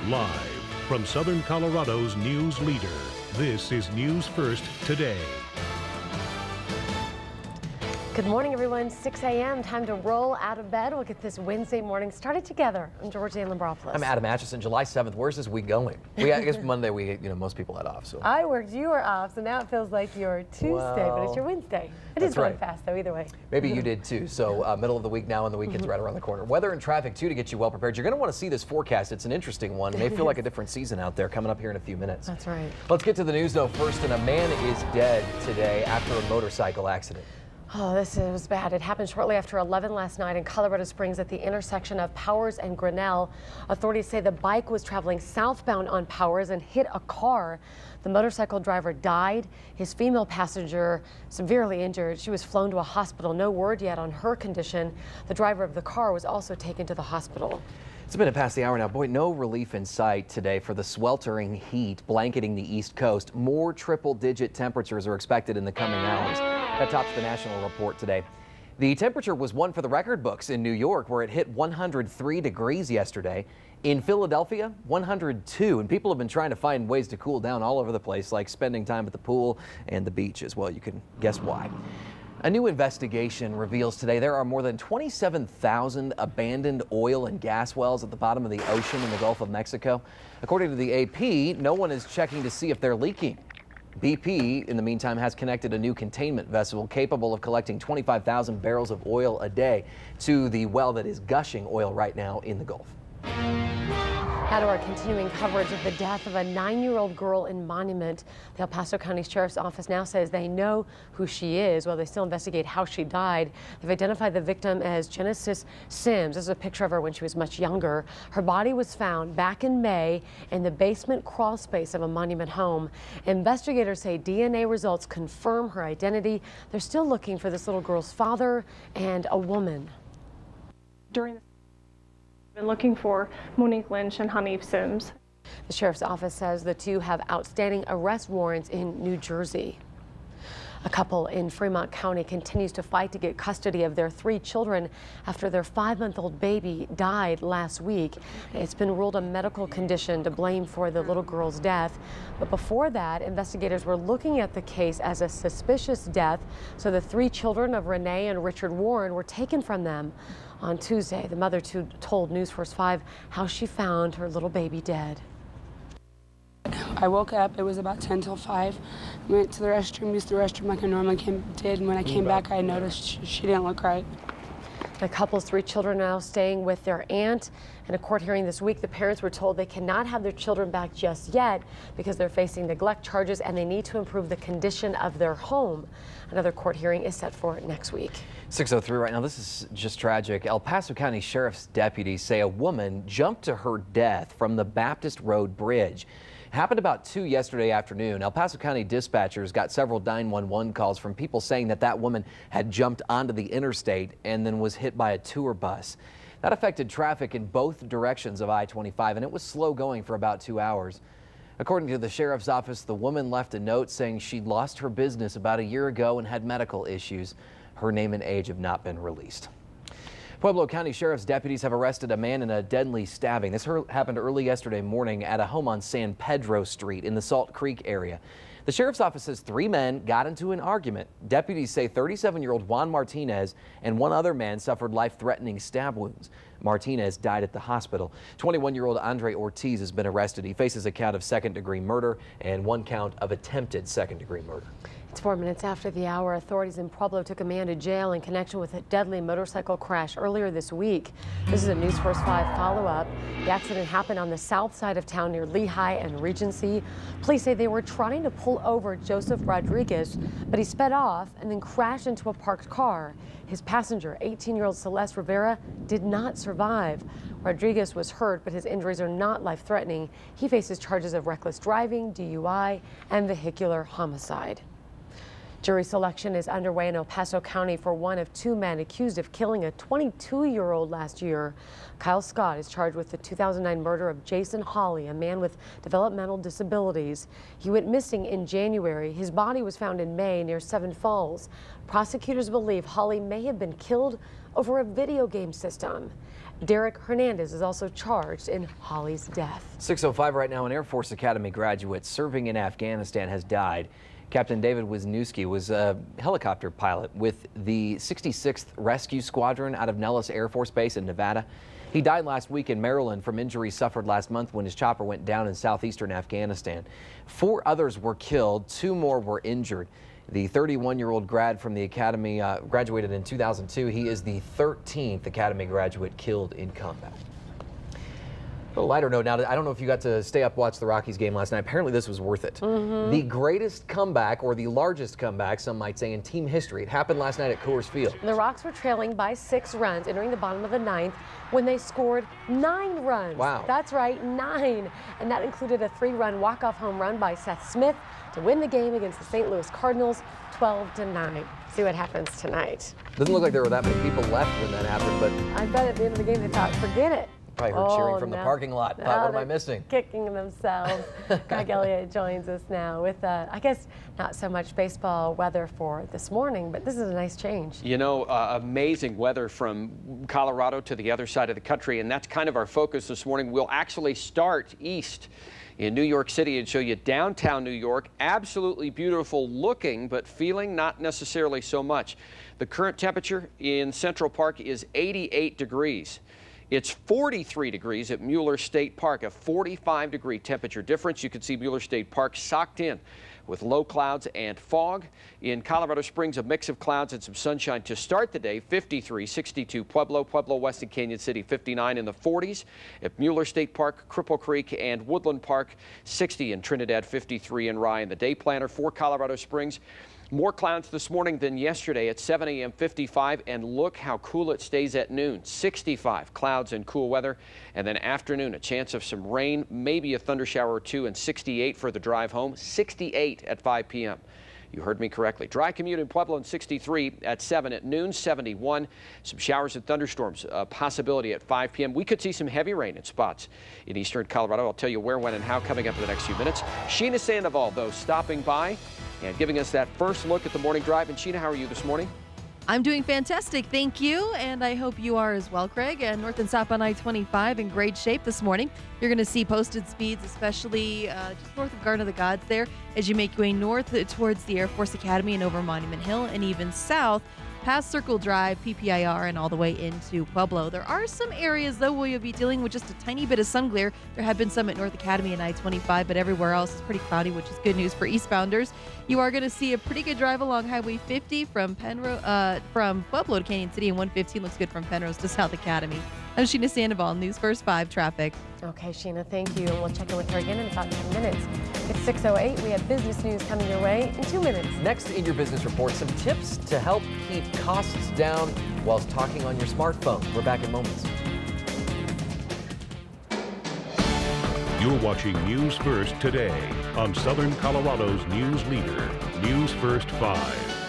Live from Southern Colorado's news leader, this is News First Today. Good morning, everyone. 6 a.m. Time to roll out of bed. We'll get this Wednesday morning started together. I'm Georgianne Lambropoulos. I'm Adam Atchison. July 7th. Where's this week going? I guess Monday most people had off. So I worked. You were off, so now it feels like your Tuesday, but it's your Wednesday. It is going fast, though. Either way. Maybe you did too. So middle of the week now, and the weekend's right around the corner. Weather and traffic too to get you well prepared. You're going to want to see this forecast. It's an interesting one. It may feel like a different season out there coming up here in a few minutes. That's right. Let's get to the news though first. And a man is dead today after a motorcycle accident. Oh, this is bad. It happened shortly after 11 last night in Colorado Springs at the intersection of Powers and Grinnell. Authorities say the bike was traveling southbound on Powers and hit a car. The motorcycle driver died. His female passenger severely injured. She was flown to a hospital. No word yet on her condition. The driver of the car was also taken to the hospital. It's a minute past the hour now. Boy, no relief in sight today for the sweltering heat blanketing the East Coast. More triple-digit temperatures are expected in the coming hours. That tops the national report today. The temperature was one for the record books in New York, where it hit 103 degrees yesterday. In Philadelphia, 102. And people have been trying to find ways to cool down all over the place, like spending time at the pool and the beach as well. You can guess why. A new investigation reveals today there are more than 27,000 abandoned oil and gas wells at the bottom of the ocean in the Gulf of Mexico. According to the AP, no one is checking to see if they're leaking. BP, in the meantime, has connected a new containment vessel capable of collecting 25,000 barrels of oil a day to the well that is gushing oil right now in the Gulf. Now to our continuing coverage of the death of a 9-year-old girl in Monument. The El Paso County Sheriff's Office now says they know who she is while they still investigate how she died. They've identified the victim as Genesis Sims. This is a picture of her when she was much younger. Her body was found back in May in the basement crawl space of a Monument home. Investigators say DNA results confirm her identity. They're still looking for this little girl's father and a woman. Been looking for Monique Lynch and Hanif Sims. The sheriff's office says the two have outstanding arrest warrants in New Jersey. A couple in Fremont County continues to fight to get custody of their 3 children after their 5-month-old baby died last week. It's been ruled a medical condition to blame for the little girl's death. But before that, investigators were looking at the case as a suspicious death. So the 3 children of Renee and Richard Warren were taken from them. On Tuesday, the mother told News Force 5 how she found her little baby dead. I woke up, it was about 10 till 5. Went to the restroom, used the restroom like I normally did, and when I came back, I noticed she didn't look right. The couple's 3 children are now staying with their aunt. In a court hearing this week, the parents were told they cannot have their children back just yet because they're facing neglect charges and they need to improve the condition of their home. Another court hearing is set for next week. 6:03 right now. This is just tragic. El Paso County Sheriff's deputies say a woman jumped to her death from the Baptist Road Bridge. Happened about 2 yesterday afternoon. El Paso County dispatchers got several 911 calls from people saying that woman had jumped onto the interstate and then was hit by a tour bus. That affected traffic in both directions of I-25, and it was slow going for about 2 hours. According to the sheriff's office, the woman left a note saying she'd lost her business about a year ago and had medical issues. Her name and age have not been released. Pueblo County Sheriff's deputies have arrested a man in a deadly stabbing. This happened early yesterday morning at a home on San Pedro Street in the Salt Creek area. The sheriff's office says 3 men got into an argument. Deputies say 37-year-old Juan Martinez and 1 other man suffered life-threatening stab wounds. Martinez died at the hospital. 21-year-old Andre Ortiz has been arrested. He faces a count of 2nd-degree murder and 1 count of attempted 2nd-degree murder. It's 4 minutes after the hour. Authorities in Pueblo took a man to jail in connection with a deadly motorcycle crash earlier this week. This is a News Force 5 follow-up. The accident happened on the south side of town near Lehigh and Regency. Police say they were trying to pull over Joseph Rodriguez, but he sped off and then crashed into a parked car. His passenger, 18-year-old Celeste Rivera, did not survive. Rodriguez was hurt, but his injuries are not life-threatening. He faces charges of reckless driving, DUI, and vehicular homicide. Jury selection is underway in El Paso County for one of 2 men accused of killing a 22-year-old last year. Kyle Scott is charged with the 2009 murder of Jason Hawley, a man with developmental disabilities. He went missing in January. His body was found in May near Seven Falls. Prosecutors believe Hawley may have been killed over a video game system. Derek Hernandez is also charged in Holly's death. 6:05 right now. An Air Force Academy graduate serving in Afghanistan has died. Captain David Wisniewski was a helicopter pilot with the 66th Rescue Squadron out of Nellis Air Force Base in Nevada. He died last week in Maryland from injuries suffered last month when his chopper went down in southeastern Afghanistan. 4 others were killed, 2 more were injured. The 31-year-old grad from the Academy graduated in 2002. He is the 13th Academy graduate killed in combat. A lighter note now, I don't know if you got to stay up watch the Rockies game last night. Apparently this was worth it. The greatest comeback, or the largest comeback, some might say, in team history. It happened last night at Coors Field. The Rocks were trailing by 6 runs entering the bottom of the 9th when they scored 9 runs. Wow. That's right, 9. And that included a 3-run walk-off home run by Seth Smith to win the game against the St. Louis Cardinals 12-9. See what happens tonight. Doesn't look like there were that many people left when that happened, but I bet at the end of the game they thought, forget it. probably heard cheering from the parking lot. Thought, what am I missing? Kicking themselves. Greg Elliott joins us now with, I guess, not so much baseball weather for this morning, but this is a nice change. You know, amazing weather from Colorado to the other side of the country, and that's kind of our focus this morning. We'll actually start east in New York City and show you downtown New York. Absolutely beautiful looking, but feeling not necessarily so much. The current temperature in Central Park is 88 degrees. It's 43 degrees at Mueller State Park, a 45-degree temperature difference. You can see Mueller State Park socked in with low clouds and fog. In Colorado Springs, a mix of clouds and some sunshine to start the day. 53, 62 Pueblo, West and Canyon City 59 in the 40s. At Mueller State Park, Cripple Creek and Woodland Park 60 in Trinidad, 53 in Rye. In the day planner for Colorado Springs, more clouds this morning than yesterday at 7 a.m. 55, and look how cool it stays at noon. 65 clouds and cool weather, and then afternoon a chance of some rain, maybe a thunder shower or 2, and 68 for the drive home. 68 at 5 p.m. You heard me correctly. Dry commute in Pueblo and 63 at 7 at noon, 71. Some showers and thunderstorms, a possibility at 5 p.m. We could see some heavy rain in spots in eastern Colorado. I'll tell you where, when, and how coming up in the next few minutes. Sheena Sandoval, though, stopping by and giving us that first look at the morning drive. And Sheena, how are you this morning? I'm doing fantastic, thank you, and I hope you are as well, Craig. And north and south on I-25 in great shape this morning. You're going to see posted speeds, especially just north of Garden of the Gods there, as you make your way north towards the Air Force Academy and over Monument Hill, and even south past Circle Drive, PPIR, and all the way into Pueblo. There are some areas, though, where you'll be dealing with just a tiny bit of sun glare. There have been some at North Academy and I-25, but everywhere else is pretty cloudy, which is good news for eastbounders. You are going to see a pretty good drive along Highway 50 from Pueblo to Canyon City, and 115 looks good from Penrose to South Academy. I'm Sheena Sandoval, News First 5 Traffic. Okay, Sheena, thank you. And we'll check in with her again in about 10 minutes. It's 6:08. We have business news coming your way in 2 minutes. Next in your business report, some tips to help keep costs down whilst talking on your smartphone. We're back in moments. You're watching News First today on Southern Colorado's news leader, News First 5.